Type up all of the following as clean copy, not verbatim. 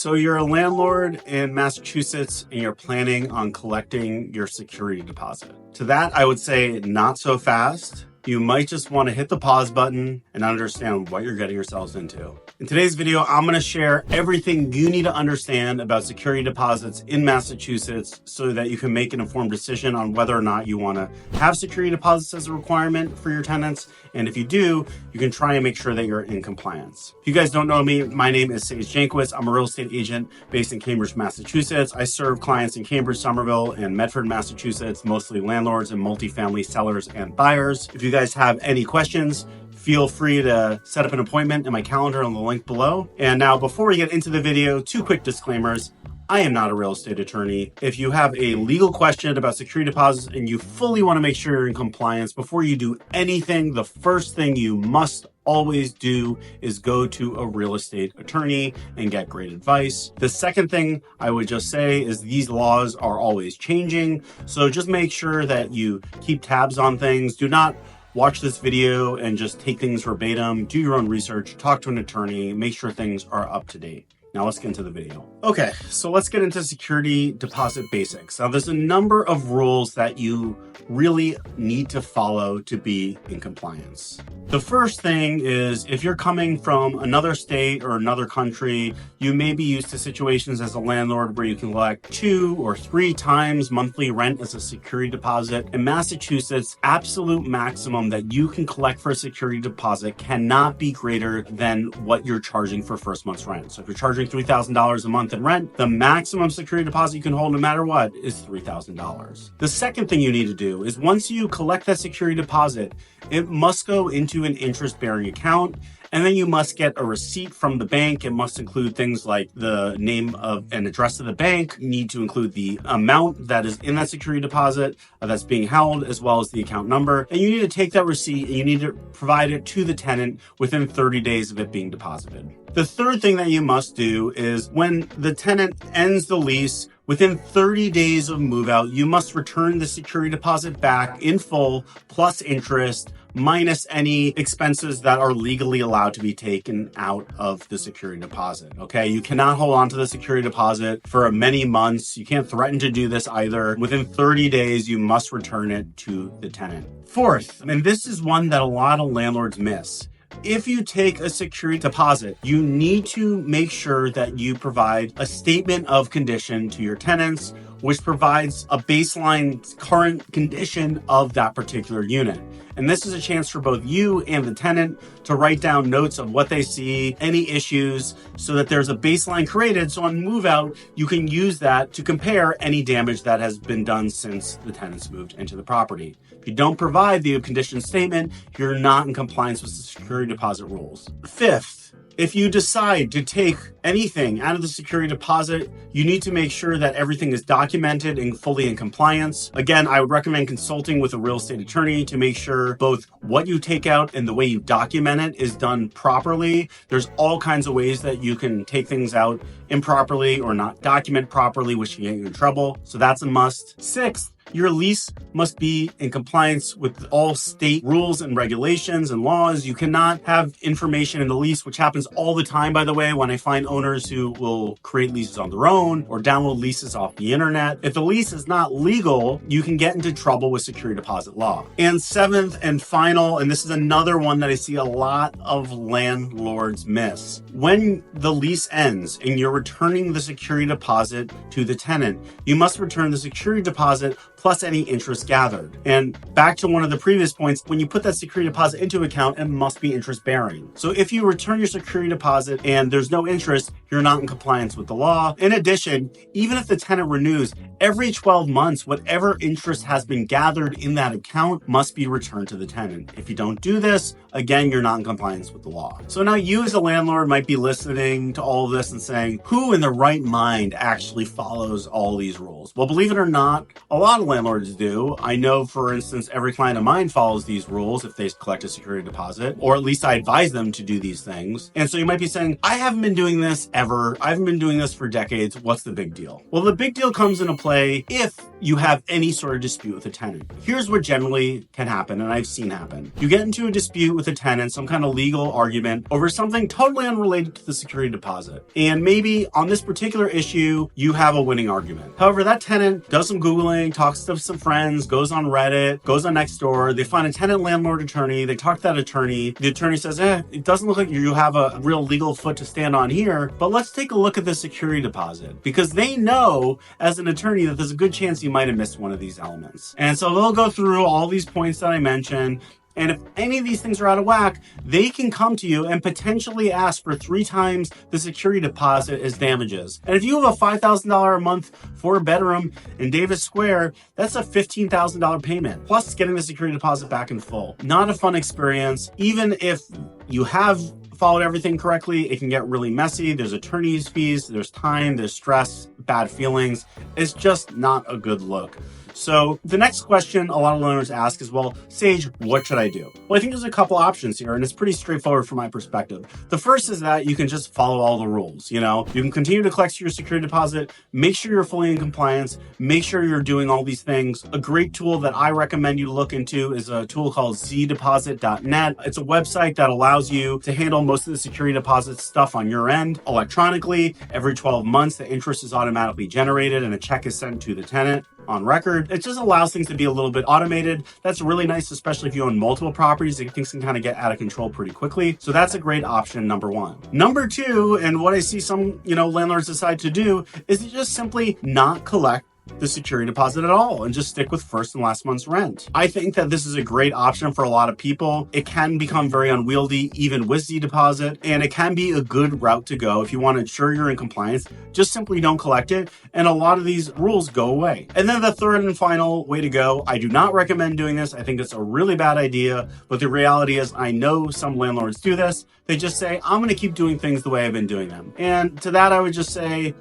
So you're a landlord in Massachusetts and you're planning on collecting your security deposit. To that, I would say not so fast. You might just want to hit the pause button and understand what you're getting yourselves into. In today's video, I'm going to share everything you need to understand about security deposits in Massachusetts so that you can make an informed decision on whether or not you want to have security deposits as a requirement for your tenants. And if you do, you can try and make sure that you're in compliance. If you guys don't know me, my name is Jankowitz. I'm a real estate agent based in Cambridge, Massachusetts. I serve clients in Cambridge, Somerville, and Medford, Massachusetts, mostly landlords and multifamily sellers and buyers. If you guys have any questions, feel free to set up an appointment in my calendar on the link below. And now, before we get into the video, two quick disclaimers. I am not a real estate attorney. If you have a legal question about security deposits and you fully want to make sure you're in compliance, before you do anything, the first thing you must always do is go to a real estate attorney and get great advice. The second thing I would just say is these laws are always changing. So just make sure that you keep tabs on things. Do not watch this video and just take things verbatim. Do your own research, talk to an attorney, make sure things are up to date. Now let's get into the video. Okay, so let's get into security deposit basics. Now there's a number of rules that you really need to follow to be in compliance. The first thing is if you're coming from another state or another country, you may be used to situations as a landlord where you can collect 2 or 3 times monthly rent as a security deposit. In Massachusetts, absolute maximum that you can collect for a security deposit cannot be greater than what you're charging for first month's rent. So if you're charging $3,000 a month in rent, the maximum security deposit you can hold no matter what is $3,000. The second thing you need to do is once you collect that security deposit, it must go into an interest-bearing account, and then you must get a receipt from the bank. It must include things like the name of and address of the bank. You need to include the amount that is in that security deposit that's being held, as well as the account number. And you need to take that receipt and you need to provide it to the tenant within 30 days of it being deposited. The third thing that you must do is when the tenant ends the lease, within 30 days of move out, you must return the security deposit back in full, plus interest, minus any expenses that are legally allowed to be taken out of the security deposit. Okay, you cannot hold on to the security deposit for many months. You can't threaten to do this either. Within 30 days, you must return it to the tenant. Fourth, and this is one that a lot of landlords miss. If you take a security deposit, you need to make sure that you provide a statement of condition to your tenants, which provides a baseline current condition of that particular unit. And this is a chance for both you and the tenant to write down notes of what they see, any issues, so that there's a baseline created. So on move out, you can use that to compare any damage that has been done since the tenants moved into the property. If you don't provide the condition statement, you're not in compliance with the security deposit rules. Fifth, if you decide to take anything out of the security deposit, you need to make sure that everything is documented and fully in compliance. Again, I would recommend consulting with a real estate attorney to make sure both what you take out and the way you document it is done properly. There's all kinds of ways that you can take things out improperly or not document properly, which can get you in trouble. So that's a must. Sixth, your lease must be in compliance with all state rules and regulations and laws. You cannot have information in the lease, which happens all the time, by the way, when I find owners who will create leases on their own or download leases off the internet. If the lease is not legal, you can get into trouble with security deposit law. And seventh and final, and this is another one that I see a lot of landlords miss. When the lease ends and you're returning the security deposit to the tenant, you must return the security deposit plus any interest gathered. And back to one of the previous points, when you put that security deposit into account, it must be interest bearing. So if you return your security deposit and there's no interest, you're not in compliance with the law. In addition, even if the tenant renews, every 12 months, whatever interest has been gathered in that account must be returned to the tenant. If you don't do this, again, you're not in compliance with the law. So now you as a landlord might be listening to all of this and saying, who in their right mind actually follows all these rules? Well, believe it or not, a lot of landlords do. I know, for instance, every client of mine follows these rules if they collect a security deposit, or at least I advise them to do these things. And so you might be saying, I haven't been doing this ever. I haven't been doing this for decades. What's the big deal? Well, the big deal comes into play if you have any sort of dispute with a tenant. Here's what generally can happen, and I've seen happen. You get into a dispute with a tenant, some kind of legal argument over something totally unrelated to the security deposit. And maybe on this particular issue, you have a winning argument. However, that tenant does some Googling, talks to some friends, goes on Reddit, goes on Nextdoor, they find a tenant landlord attorney, they talk to that attorney. The attorney says, it doesn't look like you have a real legal foot to stand on here, but let's take a look at the security deposit, because they know as an attorney that there's a good chance you might have missed one of these elements. And so they'll go through all these points that I mentioned. And if any of these things are out of whack, they can come to you and potentially ask for 3 times the security deposit as damages. And if you have a $5,000 a month 4-bedroom in Davis Square, that's a $15,000 payment, plus getting the security deposit back in full. Not a fun experience. Even if you have followed everything correctly, it can get really messy. There's attorney's fees, there's time, there's stress, bad feelings. It's just not a good look. So the next question a lot of landlords ask is, well, Sage, what should I do? Well, I think there's a couple options here, and it's pretty straightforward from my perspective. The first is that you can just follow all the rules. You can continue to collect your security deposit, make sure you're fully in compliance, make sure you're doing all these things. A great tool that I recommend you look into is a tool called zdeposit.net. It's a website that allows you to handle most of the security deposit stuff on your end electronically. Every 12 months, the interest is automatically generated and a check is sent to the tenant on record. It just allows things to be a little bit automated. That's really nice, especially if you own multiple properties. Things can kind of get out of control pretty quickly. So that's a great option, number one. Number two, and what I see some, landlords decide to do, is to just simply not collect the security deposit at all and just stick with first and last month's rent. I think that this is a great option for a lot of people. It can become very unwieldy even with Z deposit, and it can be a good route to go if you want to ensure you're in compliance. Just simply don't collect it, and a lot of these rules go away. And then the third and final way to go, I do not recommend doing this. I think it's a really bad idea, but the reality is I know some landlords do this. They just say, I'm going to keep doing things the way I've been doing them. And to that, I would just say,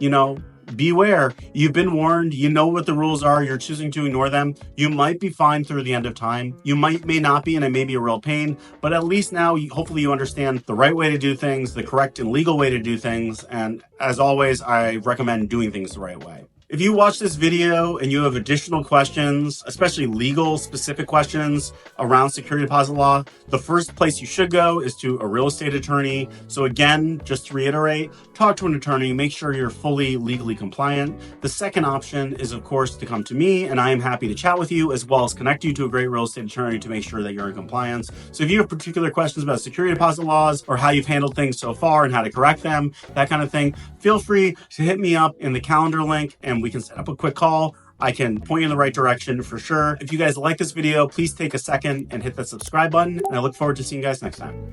beware. You've been warned. You know what the rules are. You're choosing to ignore them. You might be fine through the end of time. You may not be, and it may be a real pain, but at least now, hopefully you understand the right way to do things, the correct and legal way to do things. And as always, I recommend doing things the right way. If you watch this video and you have additional questions, especially legal specific questions around security deposit law, the first place you should go is to a real estate attorney. So again, just to reiterate, talk to an attorney, make sure you're fully legally compliant. The second option is, of course, to come to me, and I am happy to chat with you as well as connect you to a great real estate attorney to make sure that you're in compliance. So if you have particular questions about security deposit laws or how you've handled things so far and how to correct them, that kind of thing, feel free to hit me up in the calendar link and we can set up a quick call. I can point you in the right direction for sure. If you guys like this video, please take a second and hit the subscribe button, and I look forward to seeing you guys next time.